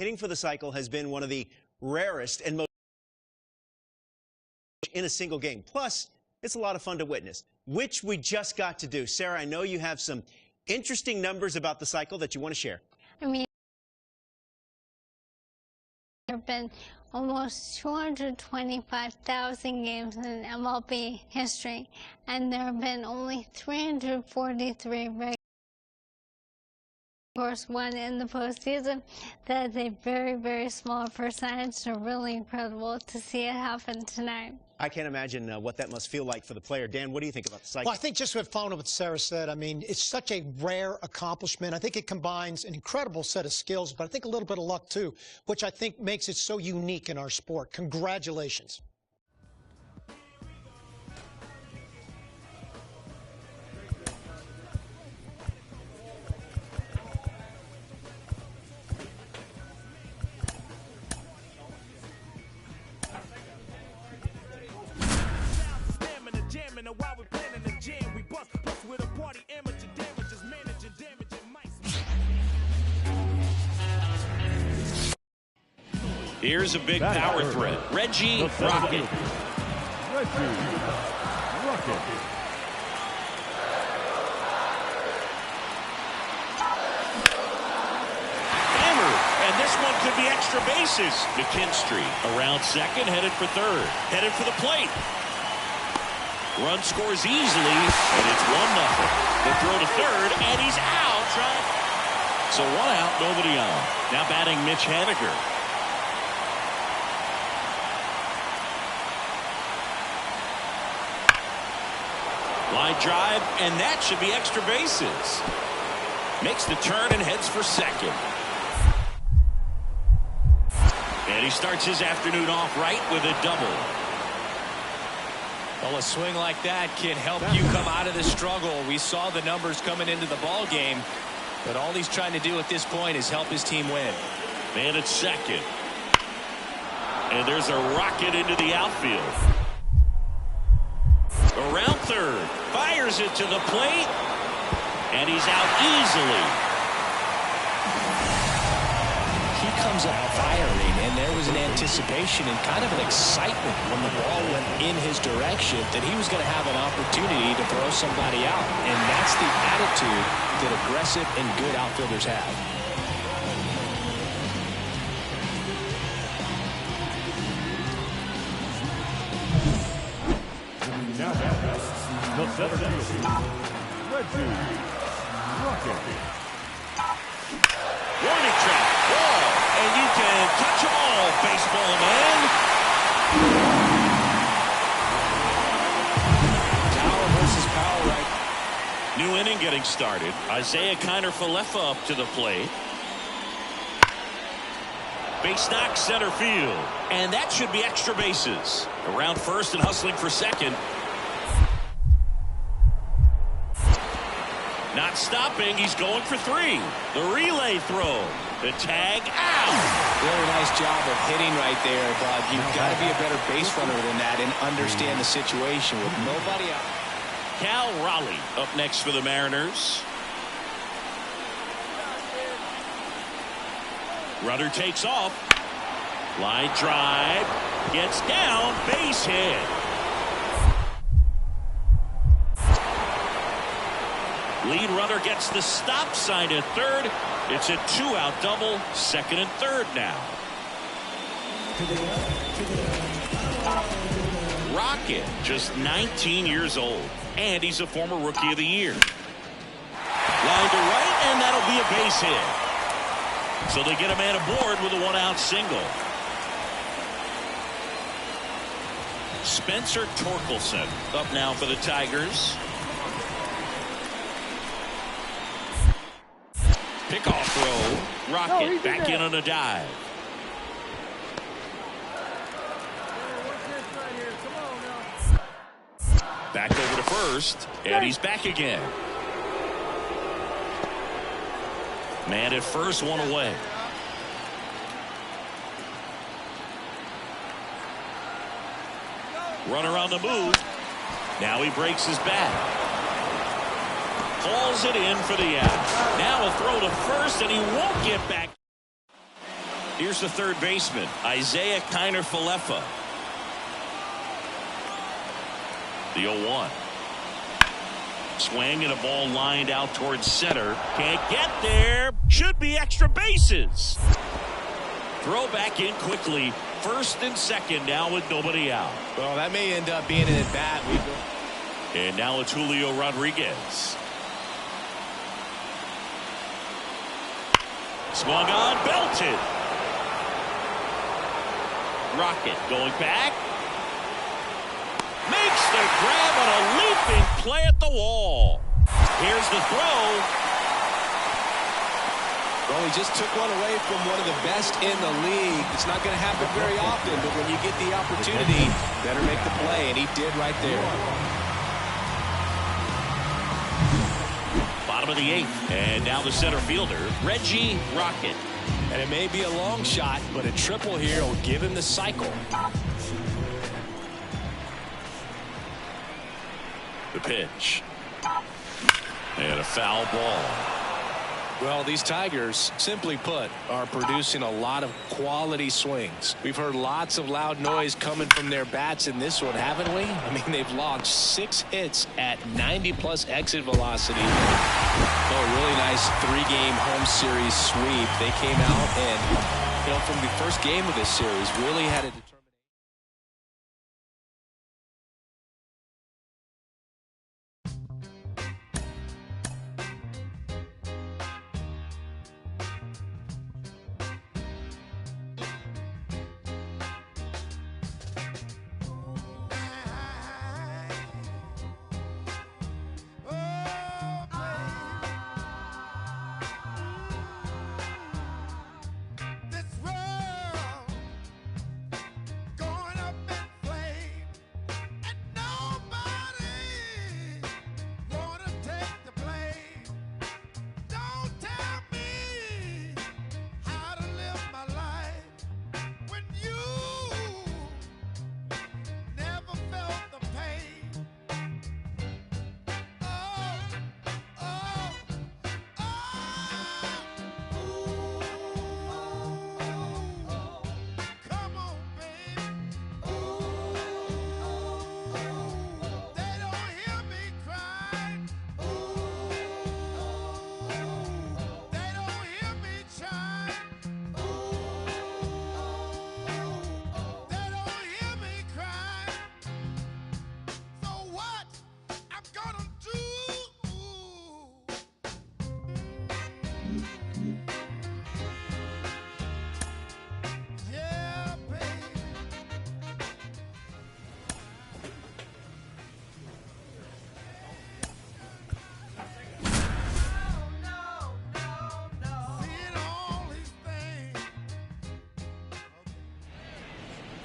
Hitting for the cycle has been one of the rarest and most in a single game. Plus, it's a lot of fun to witness, which we just got to do. Sarah, I know you have some interesting numbers about the cycle that you want to share. I mean, there have been almost 225,000 games in MLB history, and there have been only 343 regular course one in the postseason. That is a very, very small percentage, so really incredible to see it happen tonight. I can't imagine what that must feel like for the player. Dan, what do you think about the cycle? Well, I think just following what Sarah said, I mean, it's such a rare accomplishment. I think it combines an incredible set of skills, but I think a little bit of luck too, which I think makes it so unique in our sport. Congratulations. Here's a big power threat. Reggie Rocket. Hammered, and this one could be extra bases. McKinstry around second, headed for third. Headed for the plate. Run scores easily, and it's 1-0. The throw to third, and he's out. So 1 out, nobody on. Now batting Mitch Haniger. Line drive, and that should be extra bases. Makes the turn and heads for second. And he starts his afternoon off right with a double. Well, a swing like that can help you come out of the struggle. We saw the numbers coming into the ball game, but all he's trying to do at this point is help his team win. Man at second. And there's a rocket into the outfield. Around third, fires it to the plate, and he's out easily. He comes up firing, and there was an anticipation and kind of an excitement when the ball went in his direction that he was going to have an opportunity to throw somebody out, and that's the attitude that aggressive and good outfielders have. Warning track, ball, and you can touch them all, baseball man. Power versus power, right? New inning getting started. Isaiah Kiner-Falefa up to the plate. Base knock center field, and that should be extra bases. Around first and hustling for second. Not stopping, he's going for three. The relay throw. The tag out. Really nice job of hitting right there, but you've got to be a better base runner than that and understand the situation with nobody out. Cal Raleigh up next for the Mariners. Runner takes off. Line drive. Gets down. Base hit. Lead runner gets the stop sign at third. It's a 2-out double. Second and third now. Rocket, just 19 years old. And he's a former Rookie of the Year. Line to right, and that'll be a base hit. So they get a man aboard with a 1-out single. Spencer Torkelson up now for the Tigers. Pickoff throw. Rocket back in on a dive. Back over to first, and he's back again. Man at first, one away. Runner on the move. Now he breaks his bat. Hauls it in for the out. Now a throw to first, and he won't get back. Here's the third baseman, Isaiah Kiner-Falefa. The 0-1. Swing and a ball lined out towards center. Can't get there. Should be extra bases. Throw back in quickly. First and second now with nobody out. Well, that may end up being an at-bat. And now it's Julio Rodriguez. Swung on, belted. Rocket going back. Makes the grab on a leaping play at the wall. Here's the throw. Well, he just took one away from one of the best in the league. It's not going to happen very often, but when you get the opportunity, better make the play, and he did right there. Bottom of the 8th, and now the center fielder, Reggie Rocket. And it may be a long shot, but a triple here will give him the cycle. The pitch. And a foul ball. Well, these Tigers, simply put, are producing a lot of quality swings. We've heard lots of loud noise coming from their bats in this one, haven't we? I mean, they've launched 6 hits at 90-plus exit velocity. Oh, a really nice 3-game home series sweep. They came out and, you know, from the first game of this series, really had a determination.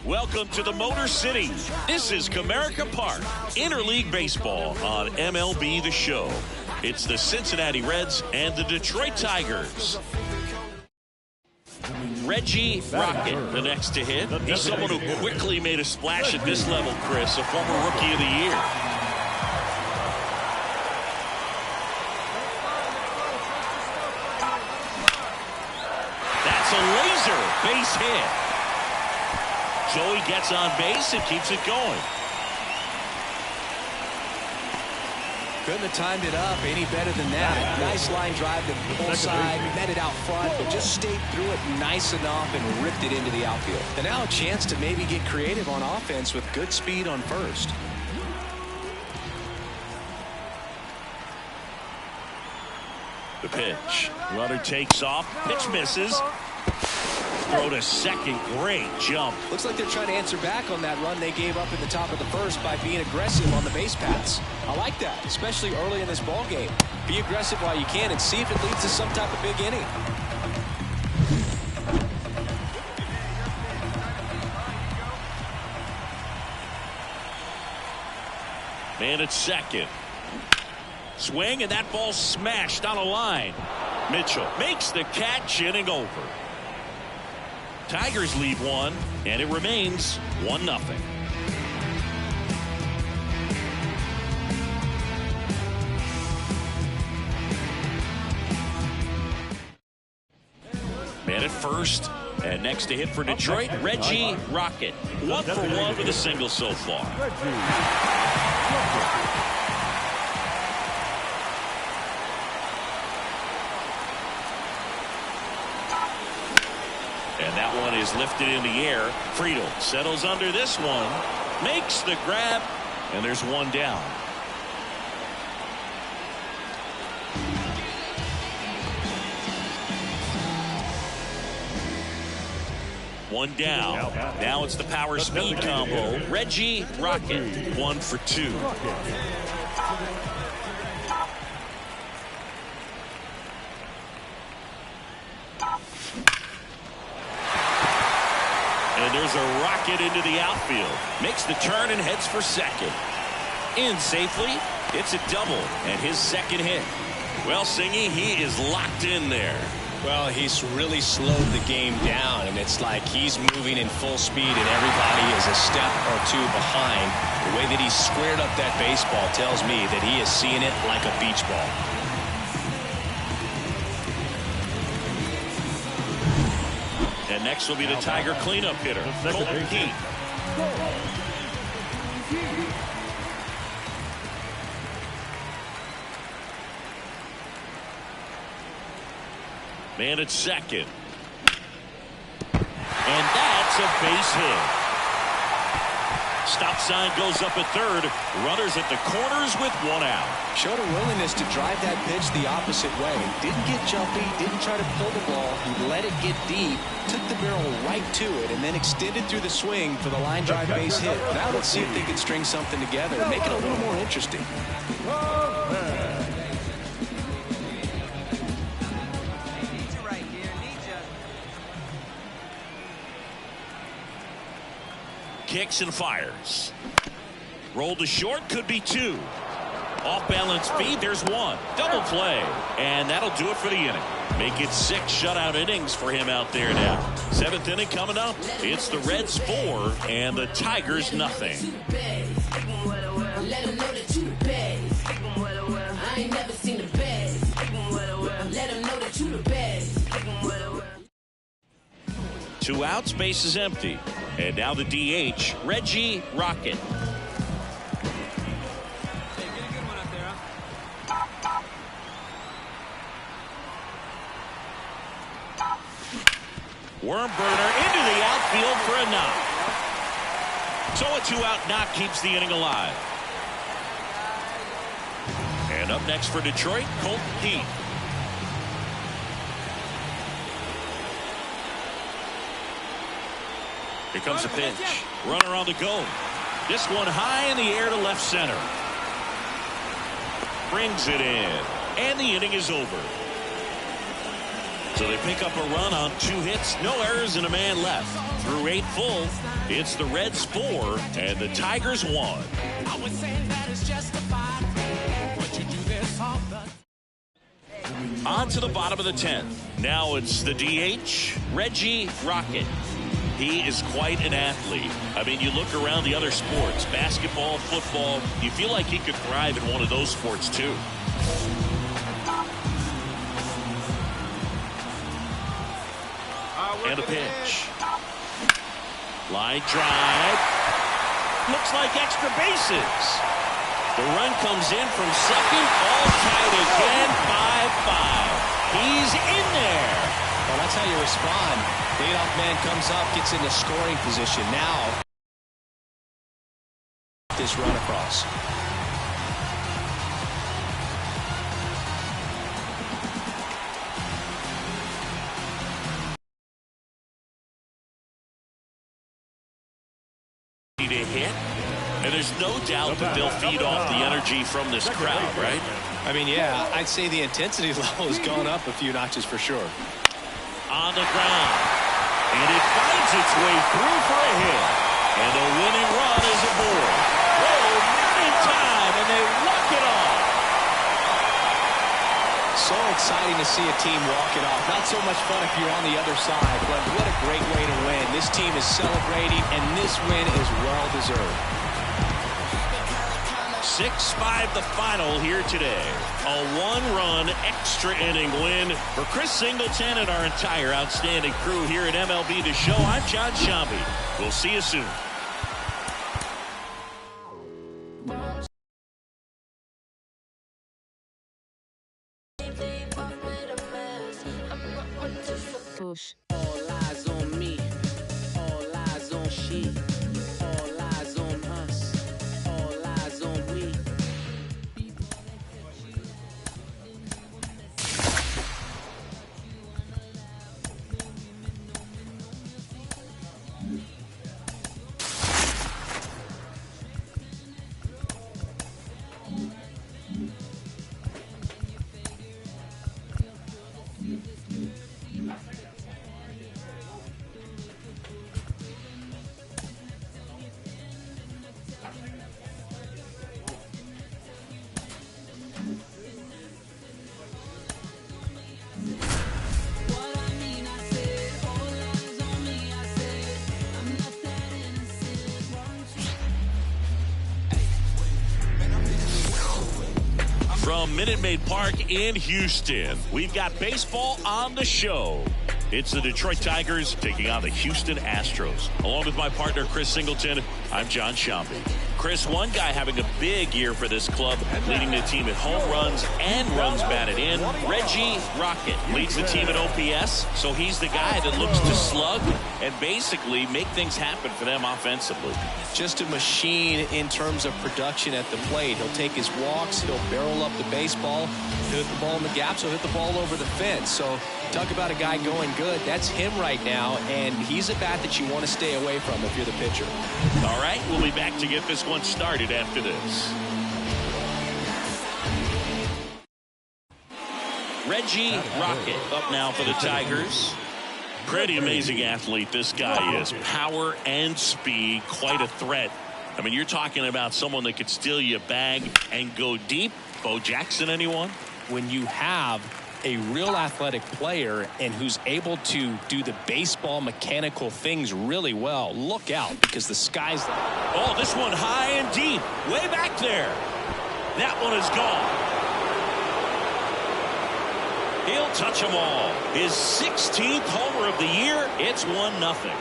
Welcome to the Motor City. This is Comerica Park, interleague baseball on MLB The Show. It's the Cincinnati Reds and the Detroit Tigers. Reggie Rocket, the next to hit. He's someone who quickly made a splash at this level, Chris, a former Rookie of the Year. That's a laser base hit. Joey gets on base and keeps it going. Couldn't have timed it up any better than that. Nice line drive to the pull side, met it out front, but just stayed through it nice enough and ripped it into the outfield. And now a chance to maybe get creative on offense with good speed on first. The pitch. Runner takes off. Pitch misses. Throw to second. Great jump. Looks like they're trying to answer back on that run they gave up at the top of the first by being aggressive on the base paths. I like that, especially early in this ball game. Be aggressive while you can and see if it leads to some type of big inning. Man at second. Swing, and that ball smashed on a line. Mitchell makes the catch, inning over. Tigers lead one, and it remains 1-0. Man at first, And next to hit for Detroit, Reggie Rocket. 1 for 1 with a single so far. And that one is lifted in the air. Friedel settles under this one, makes the grab, and there's one down. One down. Now it's the power speed combo. Reggie Rocket, 1 for 2. And there's a rocket into the outfield. Makes the turn and heads for second. In safely. It's a double and his second hit. Well, Singy, he is locked in there. Well, he's really slowed the game down, and it's like he's moving in full speed, and everybody is a step or two behind. The way that he squared up that baseball tells me that he is seeing it like a beach ball. And next will be the Tiger cleanup hitter, Colton Heat. Man at second. And that's a base hit. Stop sign goes up at third. Runners at the corners with 1 out. Showed a willingness to drive that pitch the opposite way. Didn't get jumpy, didn't try to pull the ball. He let it get deep, took the barrel right to it, and then extended through the swing for the line drive base hit. Now let's see if they can string something together and make it a little more interesting. Kicks and fires. Roll to short, could be 2. Off balance feed, there's 1. Double play. And that'll do it for the inning. Make it 6 shutout innings for him out there now. 7th inning coming up. It's the Reds 4 and the Tigers nothing. 2 outs, base is empty. And now the DH, Reggie Rocket. Worm burner into the outfield for a knock. So a 2-out knock keeps the inning alive. And up next for Detroit, Colton Heat. Here comes a pitch. Runner on the go. This one high in the air to left center. Brings it in. And the inning is over. So they pick up a run on 2 hits, no errors, and a man left. Through 8 full, it's the Reds 4 and the Tigers 1. On to the bottom of the 10th. Now it's the DH, Reggie Rocket. He is quite an athlete. I mean, you look around the other sports, basketball, football, you feel like he could thrive in one of those sports too. And a pitch. Line drive. Looks like extra bases. The run comes in from second, all tied again, 5-5. He's in there. Well, that's how you respond. Leadoff man comes up, gets into scoring position. Now, this run across. To hit, and there's no doubt that they'll feed off the energy from this crowd, right? I mean, yeah, I'd say the intensity level has gone up a few notches for sure. On the ground, and it finds its way through for a hit, and the winning run is aboard. Oh, not in time, and they walk it off. So exciting to see a team walk it off. Not so much fun if you're on the other side, but what a great way to win. This team is celebrating, and this win is well deserved. 6-5 the final here today. A 1-run extra inning win for Chris Singleton and our entire outstanding crew here at MLB The Show. I'm John Shambi. We'll see you soon. Push. All eyes on me. All eyes on she. All eyes on us. All eyes on we. From Minute Maid Park in Houston, we've got baseball on the show. It's the Detroit Tigers taking on the Houston Astros. Along with my partner, Chris Singleton, I'm John Shambi. Chris, one guy having a big year for this club, leading the team in home runs and runs batted in. Reggie Rocket leads the team in OPS, so he's the guy that looks to slug and basically make things happen for them offensively. Just a machine in terms of production at the plate. He'll take his walks, he'll barrel up the baseball, he'll hit the ball in the gaps, he'll hit the ball over the fence. So talk about a guy going good. That's him right now, and he's a bat that you want to stay away from if you're the pitcher. All right, we'll be back to get this one started after this. Reggie Rocket up now for the Tigers. Pretty amazing athlete this guy is. Power and speed, quite a threat. I mean, you're talking about someone that could steal your bag and go deep. Bo Jackson, anyone? When you have a real athletic player and who's able to do the baseball mechanical things really well, look out, because the sky's... Oh, this one high and deep, way back there. That one is gone. He'll touch them all. His 16th homer of the year. It's 1-0.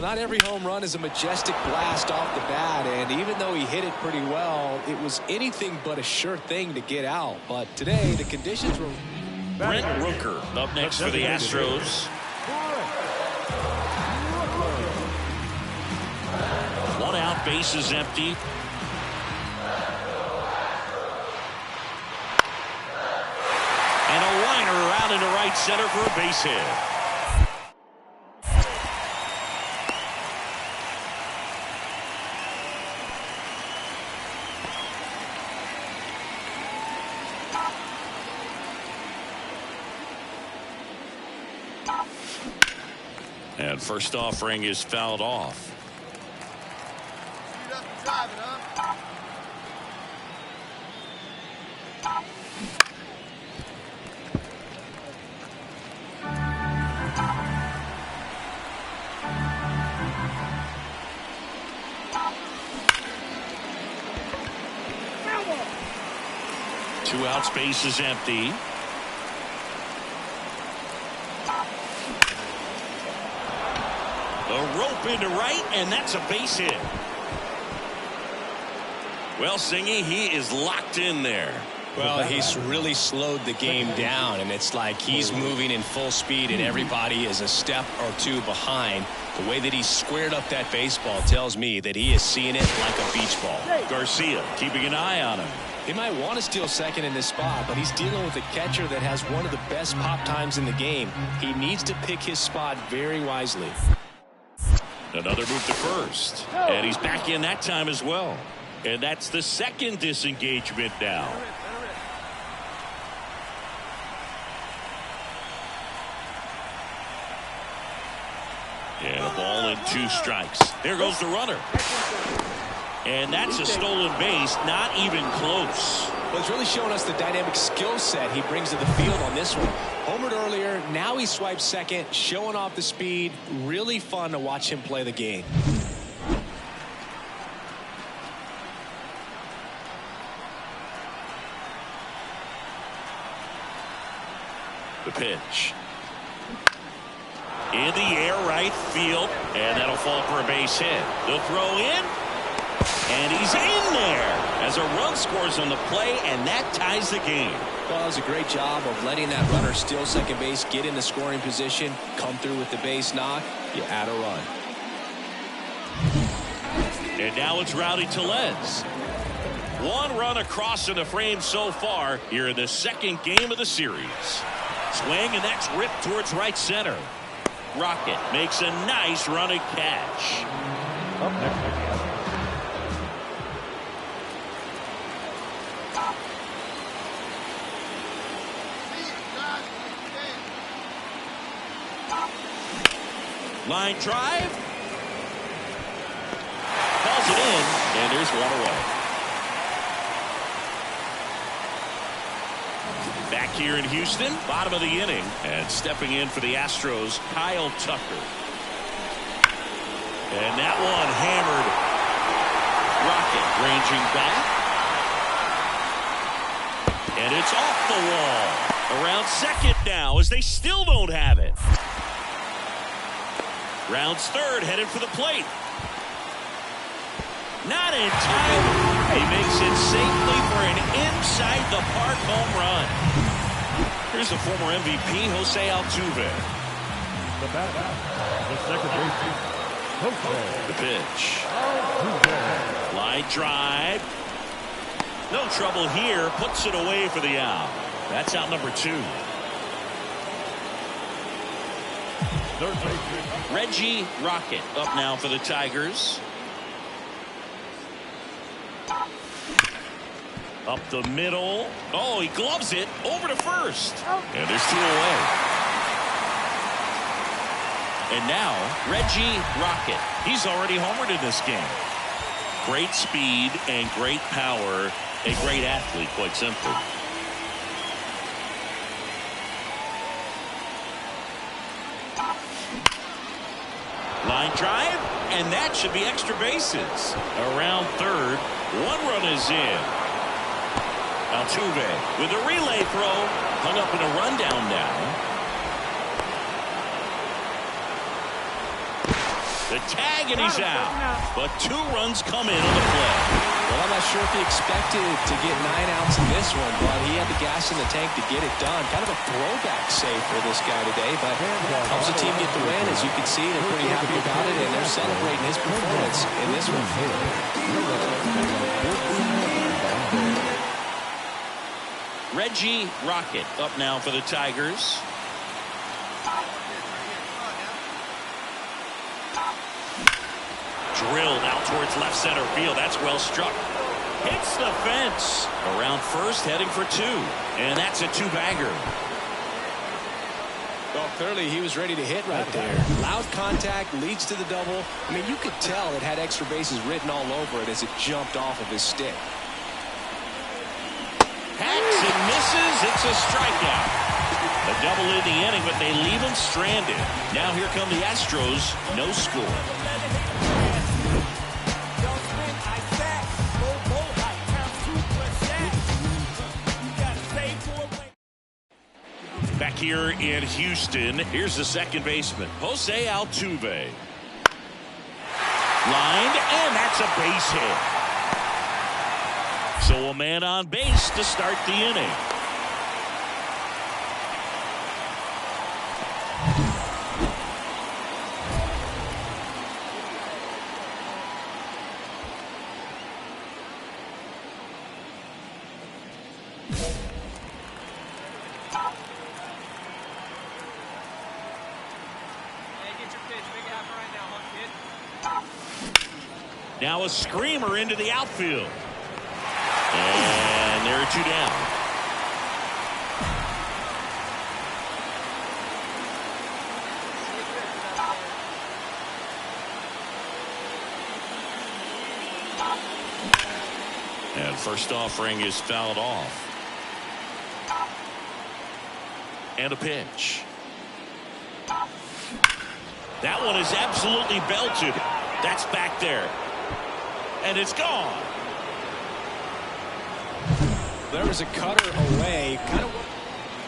Not every home run is a majestic blast off the bat, and even though he hit it pretty well, it was anything but a sure thing to get out. But today, the conditions were... Brent Rooker up next for the Astros. One out, base is empty. And a liner around into right center for a base hit. And first offering is fouled off. Two outs, base is empty. A rope into right, and that's a base hit. Well, Singy, he is locked in there. Well, he's really slowed the game down, and it's like he's moving in full speed, and everybody is a step or two behind. The way that he squared up that baseball tells me that he is seeing it like a beach ball. Garcia keeping an eye on him. He might want to steal second in this spot, but he's dealing with a catcher that has one of the best pop times in the game. He needs to pick his spot very wisely. Another move to first, and he's back in that time as well. And that's the second disengagement now. And a ball and 2 strikes. There goes the runner. And that's a stolen base, not even close. Well, he's really showing us the dynamic skill set he brings to the field on this one. Homered earlier, now he swipes second, showing off the speed. Really fun to watch him play the game. The pitch. In the air, right field, and that'll fall for a base hit. The throw in, and he's in there as a run scores on the play, and that ties the game. Well, that was a great job of letting that runner steal second base, get into scoring position, come through with the base knock. You add a run. And now it's Rowdy Tellez. 1 run across in the frame so far here in the second game of the series. Swing, and that's ripped towards right center. Rocket makes a nice running catch. Up next. Line drive. Calls it in, and there's 1 away. Back here in Houston, bottom of the inning, and stepping in for the Astros, Kyle Tucker. And that one hammered. Rocket ranging back. And it's off the wall. Around second now as they still don't have it. Rounds third, headed for the plate. Not in time. He makes it safely for an inside-the-park home run. Here's the former MVP, Jose Altuve. The bat, the second baseman, Jose. The pitch. Altuve. Line drive. No trouble here. Puts it away for the out. That's out number 2. Third baseman, Reggie Rocket up now for the Tigers. Up the middle. Oh, he gloves it over to first. And there's 2 away. And now Reggie Rocket. He's already homered in this game. Great speed and great power. A great athlete, quite simply. Line drive, and that should be extra bases. Around third, 1 run is in. Altuve with a relay throw, hung up in a rundown now. The tag, and he's out. But 2 runs come in on the play. Well, I'm not sure if he expected to get 9 outs in this one, but he had the gas in the tank to get it done. Kind of a throwback save for this guy today, but helps the team get the win. As you can see, they're pretty happy about it, and they're celebrating his performance in this one. Reggie Rocket up now for the Tigers. Drilled out towards left center field. That's well struck. Hits the fence. Around first, heading for 2. And that's a 2-bagger. Well, clearly he was ready to hit right there. Loud contact, leads to the double. I mean, you could tell it had extra bases written all over it as it jumped off of his stick. Hacks and misses. It's a strikeout. A double in the inning, but they leave him stranded. Now here come the Astros. No score. Back here in Houston, here's the second baseman, Jose Altuve. Lined, and that's a base hit. So a man on base to start the inning. Now a screamer into the outfield. And there are 2 down. First offering is fouled off. And a pitch. That one is absolutely belted. That's back there. And it's gone. There was a cutter away.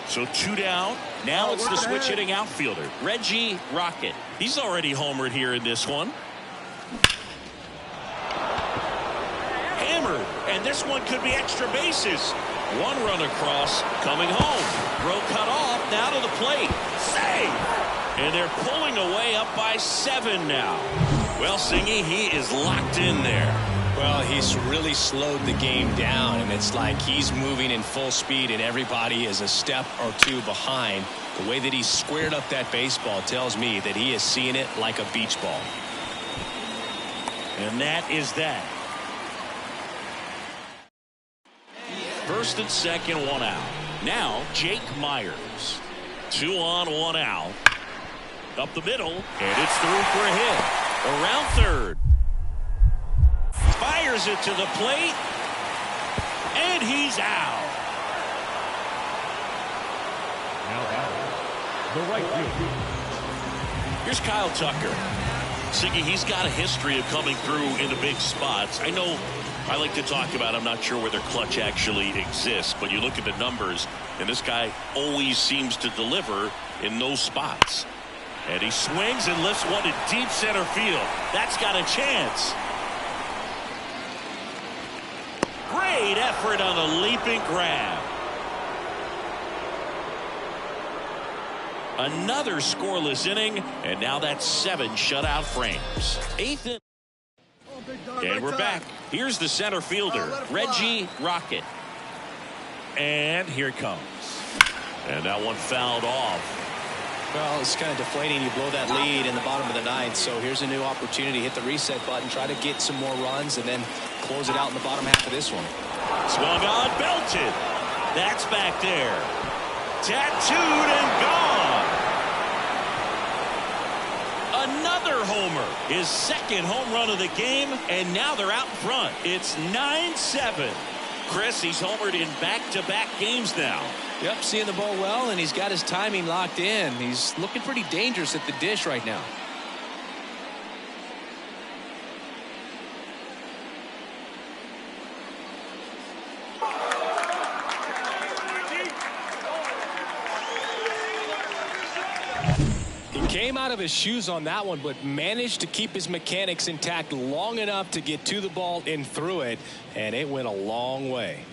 So 2 down. Now it's the switch hitting outfielder, Reggie Rocket. He's already homered here in this one. Hammered. And this one could be extra bases. 1 run across, coming home. Throw cut off, now to the plate. Save! And they're pulling away up by 7 now. Well, Singy, he is locked in there. Well, he's really slowed the game down, and it's like he's moving in full speed, and everybody is a step or 2 behind. The way that he squared up that baseball tells me that he is seeing it like a beach ball. And that is that. First and second, 1 out. Now, Jake Myers. 2 on, 1 out. Up the middle, and it's through for a hit. Around third. Fires it to the plate. And he's out. Now out. The right field. Here's Kyle Tucker. Siggy, he's got a history of coming through in the big spots. I know I like to talk about, I'm not sure whether clutch actually exists, but you look at the numbers, and this guy always seems to deliver in those spots. And he swings and lifts one to deep center field. That's got a chance. Great effort on the leaping grab. Another scoreless inning, and now that's 7 shutout frames. 8th inning. And we're back. Here's the center fielder, Reggie Rocket. And here it comes. And that one fouled off. Well, it's kind of deflating. You blow that lead in the bottom of the 9th, so here's a new opportunity. Hit the reset button, try to get some more runs, and then close it out in the bottom half of this one. Swung on, belted. That's back there. Tattooed and gone. Another homer. His 2nd home run of the game, and now they're out in front. It's 9-7. Chris, he's homered in back-to-back games now. Yep, seeing the ball well, and he's got his timing locked in. He's looking pretty dangerous at the dish right now. He came out of his shoes on that one, but managed to keep his mechanics intact long enough to get to the ball and through it, and it went a long way.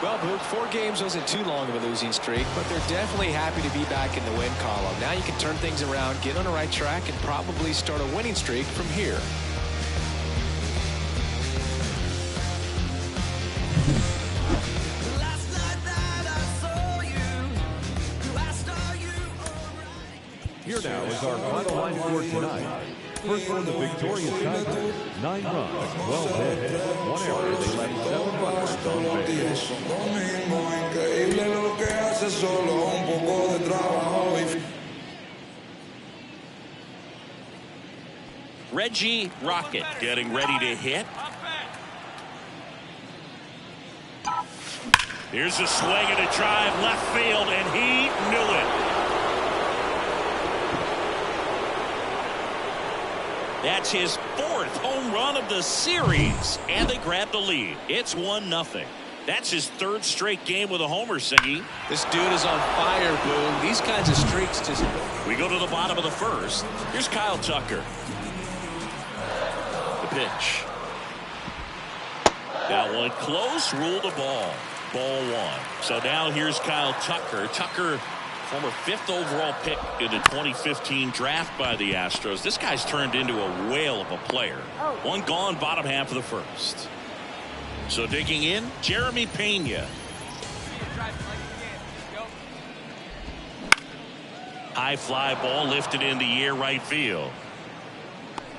Well, Boog, 4 games wasn't too long of a losing streak, but they're definitely happy to be back in the win column. Now you can turn things around, get on the right track, and probably start a winning streak from here. Here now is our final line for tonight. First for the victorious Tigers, 9 runs, 12 hits, 1 error. They left 7 runners on base. Reggie Rocket getting ready to hit. Here's a swing and a drive left field, and he knew it. That's his 4th home run of the series, and they grab the lead. It's 1-0. That's his 3rd straight game with a homer, Singy. This dude is on fire, Boog. These kinds of streaks just... We go to the bottom of the 1st. Here's Kyle Tucker. The pitch. That one close, ruled the ball. Ball 1. So now here's Kyle Tucker. Tucker, former 5th overall pick in the 2015 draft by the Astros. This guy's turned into a whale of a player. 1 gone, bottom half of the 1st. So digging in, Jeremy Pena. High fly ball lifted in the air right field.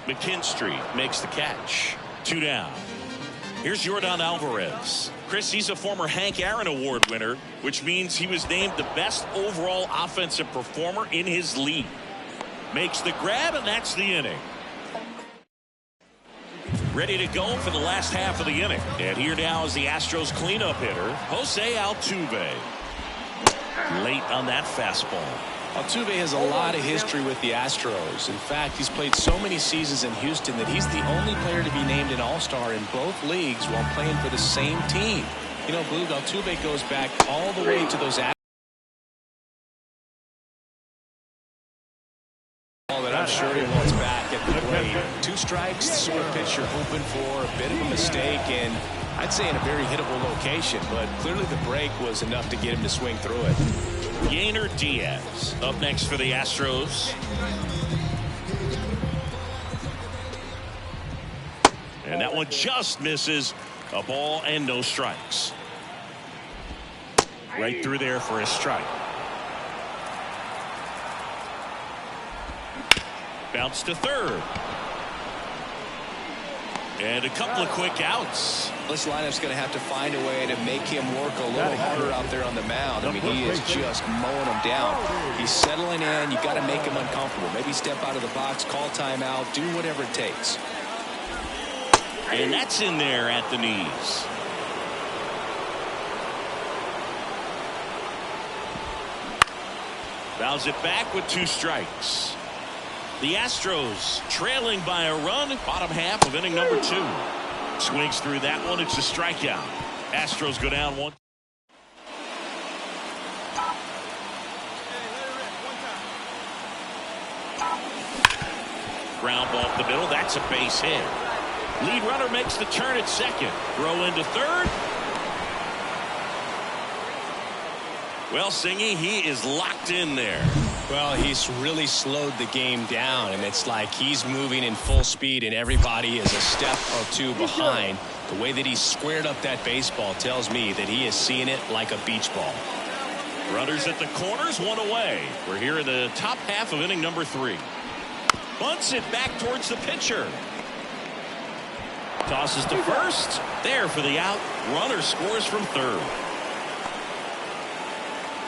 McKinstry makes the catch. 2 down. Here's Yordan Alvarez. Chris, he's a former Hank Aaron Award winner, which means he was named the best overall offensive performer in his league. Makes the grab, and that's the inning. ready to go for the last half of the inning. And here now is the Astros cleanup hitter, Jose Altuve. Late on that fastball. Altuve has a lot of history with the Astros. In fact, he's played so many seasons in Houston that he's the only player to be named an All-Star in both leagues while playing for the same team. You know, Boog, Altuve goes back all the way to those Astros that I'm sure he wants back at the plate. 2 strikes, the sort of pitch you're hoping for, a bit of a mistake, and I'd say in a very hittable location, but clearly the break was enough to get him to swing through it. Yainer Diaz up next for the Astros. And that one just misses. A ball and no strikes. Right through there for a strike. Bounce to third. And a couple of quick outs. This lineup's going to have to find a way to make him work a little harder out there on the mound. I mean, he is just mowing them down. He's settling in. You got to make him uncomfortable. Maybe step out of the box, call timeout, do whatever it takes. And that's in there at the knees. Fouls it back with 2 strikes. The Astros trailing by a run, bottom half of inning number 2. Swings through that one. It's a strikeout. Astros go down 1. Ground ball up the middle. That's a base hit. Lead runner makes the turn at second. Throw into third. Well, Singy, he is locked in there. Well, he's really slowed the game down, and it's like he's moving in full speed, and everybody is a step or 2 behind. The way that he squared up that baseball tells me that he is seeing it like a beach ball. Runners at the corners, 1 away. We're here in the top half of inning number 3. Bunts it back towards the pitcher. Tosses to first. There for the out. Runner scores from third.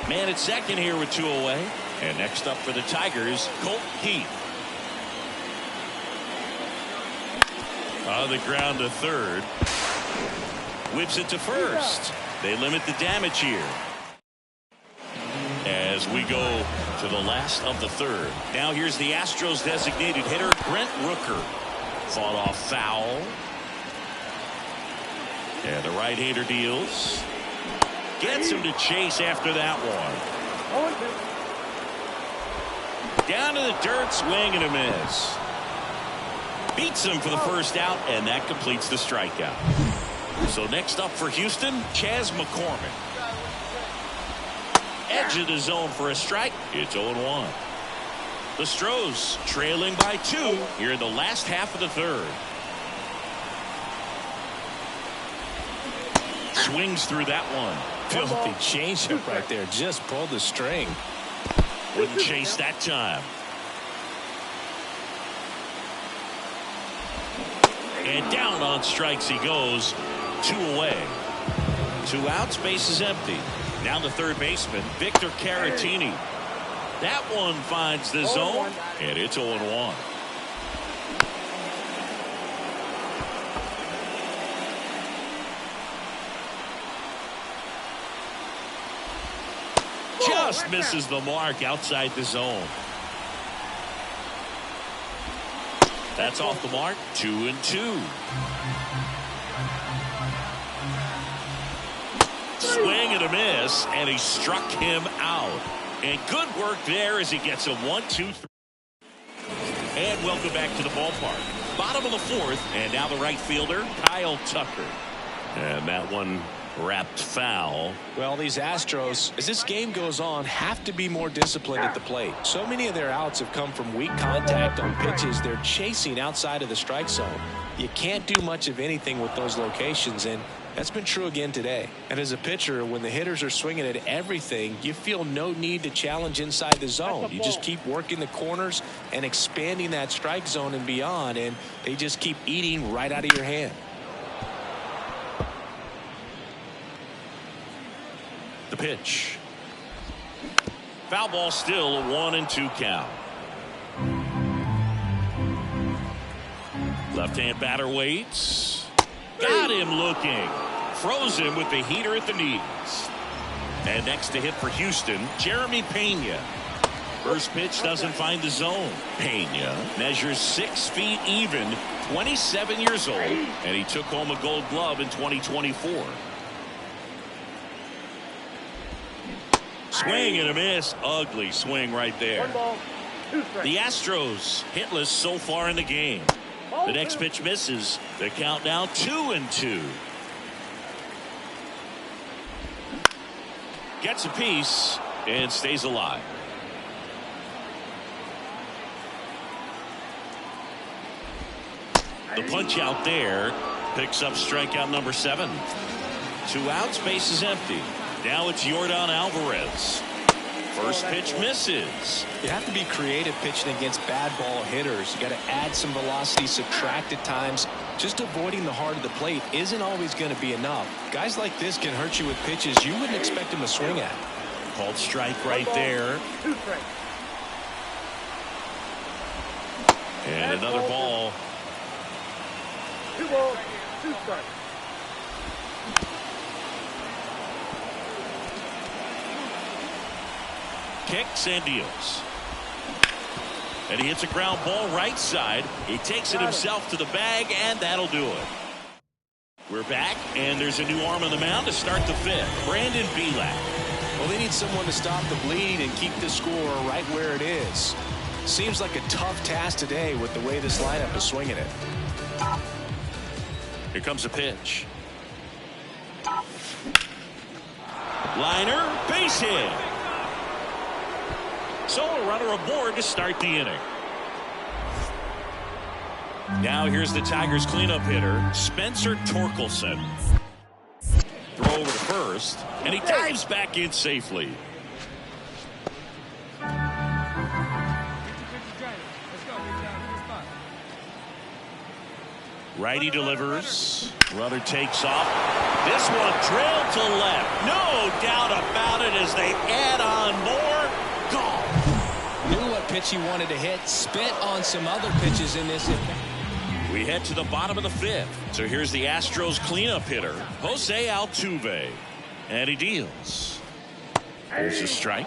Man at second here with 2 away. And next up for the Tigers, Colt Heath. On the ground to third. Whips it to first. They limit the damage here. As we go to the last of the third. Now here's the Astros designated hitter, Brent Rooker. Fought off foul. And the right-hander deals. Gets him to chase after that one. Down to the dirt, swing and a miss. Beats him for the first out, and that completes the strikeout. So next up for Houston, Chas McCormick. Edge of the zone for a strike. It's 0-1. The Stros trailing by 2 here in the last half of the third. Swings through that one. Filthy changeup right there. Just pulled the string. Wouldn't chase that time. And down on strikes he goes. 2 away. 2 outs, base is empty. Now the third baseman, Victor Caratini. That one finds the zone, and it's 0-1. Just misses the mark outside the zone. That's off the mark. 2-2. Swing and a miss, and he struck him out. And good work there as he gets a 1-2-3. And welcome back to the ballpark. Bottom of the 4th, and now the right fielder, Kyle Tucker. And that one wrapped foul. Well, these Astros, as this game goes on, have to be more disciplined at the plate. So many of their outs have come from weak contact on pitches they're chasing outside of the strike zone. You can't do much of anything with those locations, and that's been true again today. And as a pitcher, when the hitters are swinging at everything, you feel no need to challenge inside the zone. You just keep working the corners and expanding that strike zone and beyond, and they just keep eating right out of your hand. The pitch. Foul ball, still a 1-2 count. Left-hand batter waits. Got him looking. Froze him with the heater at the knees. And next to hit for Houston, Jeremy Pena. First pitch doesn't find the zone. Pena measures 6 feet even, 27 years old, and he took home a Gold Glove in 2024. Swing and a miss. Ugly swing right there. The Astros hitless so far in the game. The next pitch misses. The count now 2-2. Gets a piece and stays alive. The punch out there picks up strikeout number 7. 2 outs, base is empty. Now it's Yordan Alvarez. First pitch misses. You have to be creative pitching against bad ball hitters. You got to add some velocity, subtract at times. Just avoiding the heart of the plate isn't always going to be enough. Guys like this can hurt you with pitches you wouldn't expect him to swing at. Called strike right there. And another ball. 2 balls, 2 strikes. Kicks and deals. And he hits a ground ball right side. He takes it himself to the bag, and that'll do it. We're back, and there's a new arm on the mound to start the 5th. Brandon Belak. Well, they need someone to stop the bleed and keep the score right where it is. Seems like a tough task today with the way this lineup is swinging it. Here comes a pitch. Liner, base hit. So a runner aboard to start the inning. Now here's the Tigers cleanup hitter, Spencer Torkelson. Throw over to first, and he dives back in safely. Righty delivers. Runner takes off. This one drilled to left. No doubt about it as they add on more. Gone. Knew what pitch he wanted to hit. Spit on some other pitches in this. We head to the bottom of the 5th. So here's the Astros cleanup hitter, Jose Altuve. And he deals. There's a strike.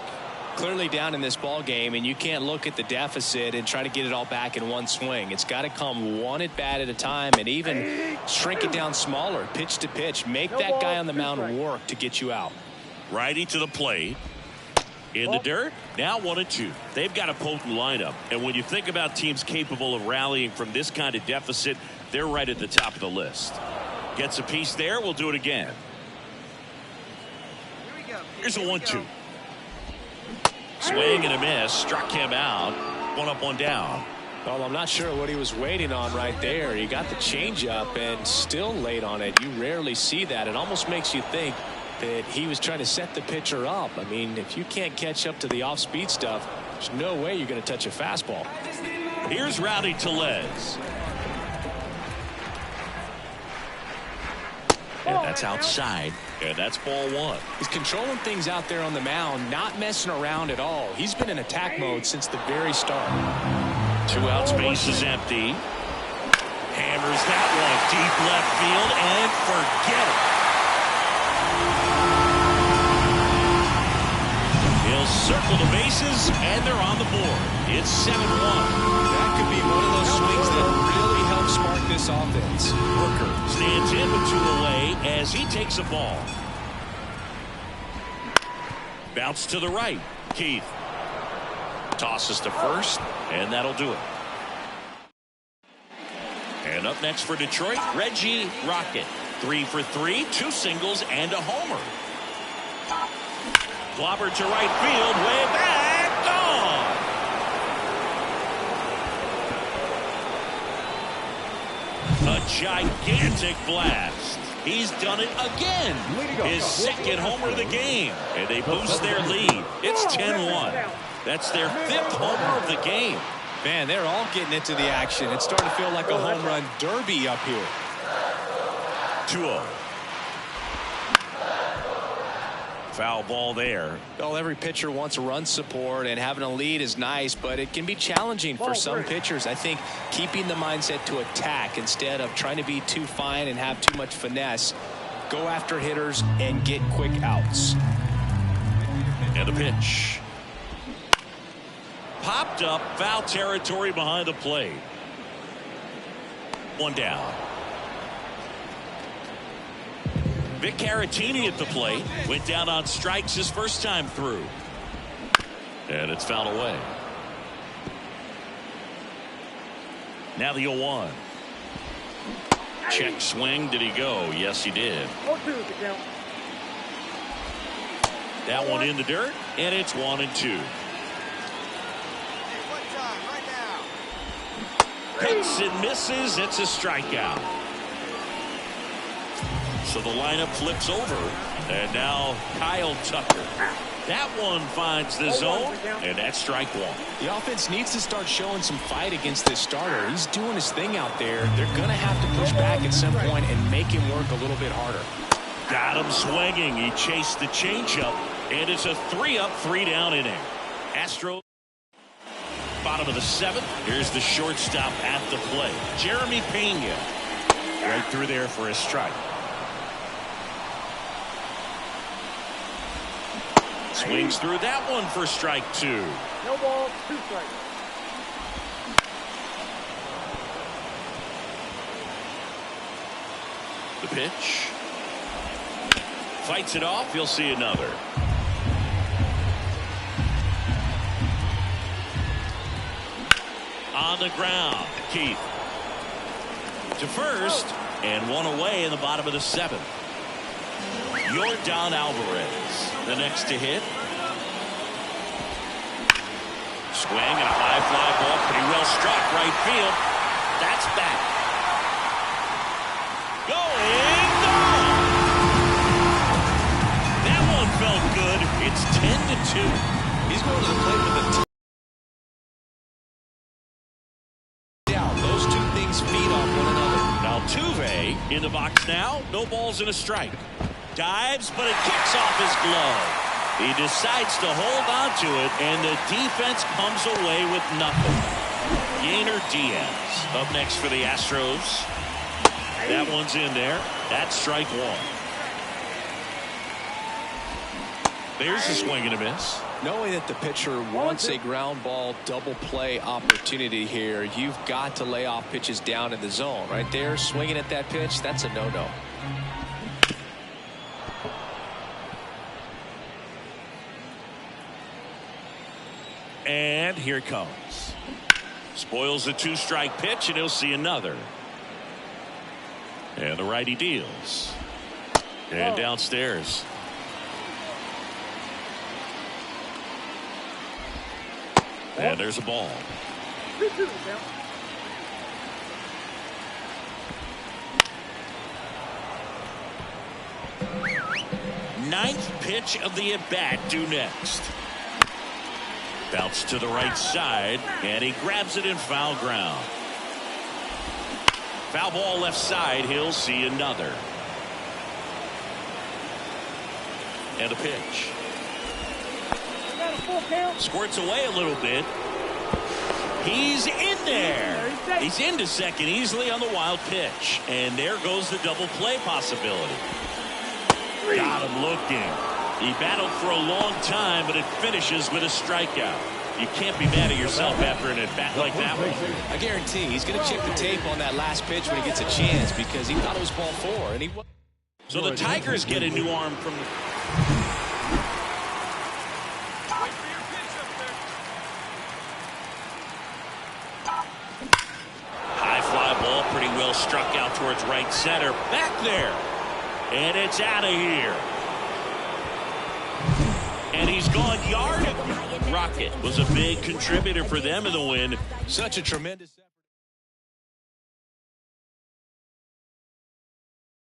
Clearly down in this ball game, and you can't look at the deficit and try to get it all back in one swing. It's got to come one at bat at a time, and even shrink it down smaller, pitch to pitch. Make that guy on the mound work to get you out. Righty to the plate. In the dirt. Now 1-2. They've got a potent lineup, and when you think about teams capable of rallying from this kind of deficit, they're right at the top of the list. Gets a piece there. We'll do it again. Here's a 1-2. Swing and a miss. Struck him out. 1 up, 1 down. Well, I'm not sure what he was waiting on right there. He got the changeup and still late on it. You rarely see that. It almost makes you think that he was trying to set the pitcher up. I mean, if you can't catch up to the off-speed stuff, there's no way you're going to touch a fastball. Here's Rowdy Tellez. And that's outside. And that's ball 1. He's controlling things out there on the mound, not messing around at all. He's been in attack mode since the very start. 2 outs, base is empty. Hammers that one deep left field, and forget it. He'll circle the bases, and they're on the board. It's 7-1. That could be one of those swings that really helps spark this offense. Hooker stands in with 2 away as he takes a ball. Bounce to the right. Keith tosses to first, and that'll do it. And up next for Detroit, Reggie Rocket. 3 for 3, 2 singles, and a homer. Clobbered to right field, way back, gone. A gigantic blast. He's done it again. His 2nd homer of the game. And they boost their lead. It's 10-1. That's their 5th homer of the game. Man, they're all getting into the action. It's starting to feel like a home run derby up here. 2-0. Foul ball there. Well, every pitcher wants run support, and having a lead is nice, but it can be challenging for some pitchers. I think keeping the mindset to attack instead of trying to be too fine and have too much finesse. Go after hitters and get quick outs. And a pitch. Popped up, foul territory behind the plate. One down. Vic Caratini at the plate. Went down on strikes his first time through. And it's fouled away. Now the 0-1. Check swing. Did he go? Yes, he did. That one in the dirt, and it's 1-2. Hits and misses. It's a strikeout. So the lineup flips over, and now Kyle Tucker. That one finds the zone, and that's strike one. The offense needs to start showing some fight against this starter. He's doing his thing out there. They're going to have to push back at some point and make him work a little bit harder. Got him swinging. He chased the changeup, and it's a 3-up, 3-down inning. Astros. Bottom of the 7th. Here's the shortstop at the plate. Jeremy Pena. Right through there for a strike. Swings through that one for strike 2. No ball, 2 strikes. The pitch. Fights it off. You'll see another. On the ground, Keith. To first, and one away in the bottom of the 7th. Yordan Alvarez, the next to hit. Swing and a high fly ball, pretty well struck, right field. That's back. Going, gone. That one felt good. It's 10-2. He's going to the plate with a feed off one another. Now Altuve in the box now. No balls and a strike. Dives, but it kicks off his glove. He decides to hold on to it, and the defense comes away with nothing. Yainer Diaz up next for the Astros. That one's in there. That's strike 1. There's a swing and a miss. Knowing that the pitcher wants a ground ball double play opportunity here, you've got to lay off pitches down in the zone. Right there, swinging at that pitch, that's a no-no. And here it comes. Spoils a 2-strike pitch, and he'll see another. And the righty deals. And downstairs. And there's a ball. 3-2 now. Ninth pitch of the at-bat due next. Bounce to the right side, and he grabs it in foul ground. Foul ball left side. He'll see another. And a pitch. Squirts away a little bit. He's in there. He's into second easily on the wild pitch. And there goes the double play possibility. Got him looking. He battled for a long time, but it finishes with a strikeout. You can't be mad at yourself after an at-bat like that one. I guarantee he's going to check the tape on that last pitch when he gets a chance, because he thought it was ball 4. And So the Tigers get a new arm from the... High fly ball, pretty well struck out towards right center. Back there. And it's out of here. And he's gone yard. Rocket was a big contributor for them in the win. such a tremendous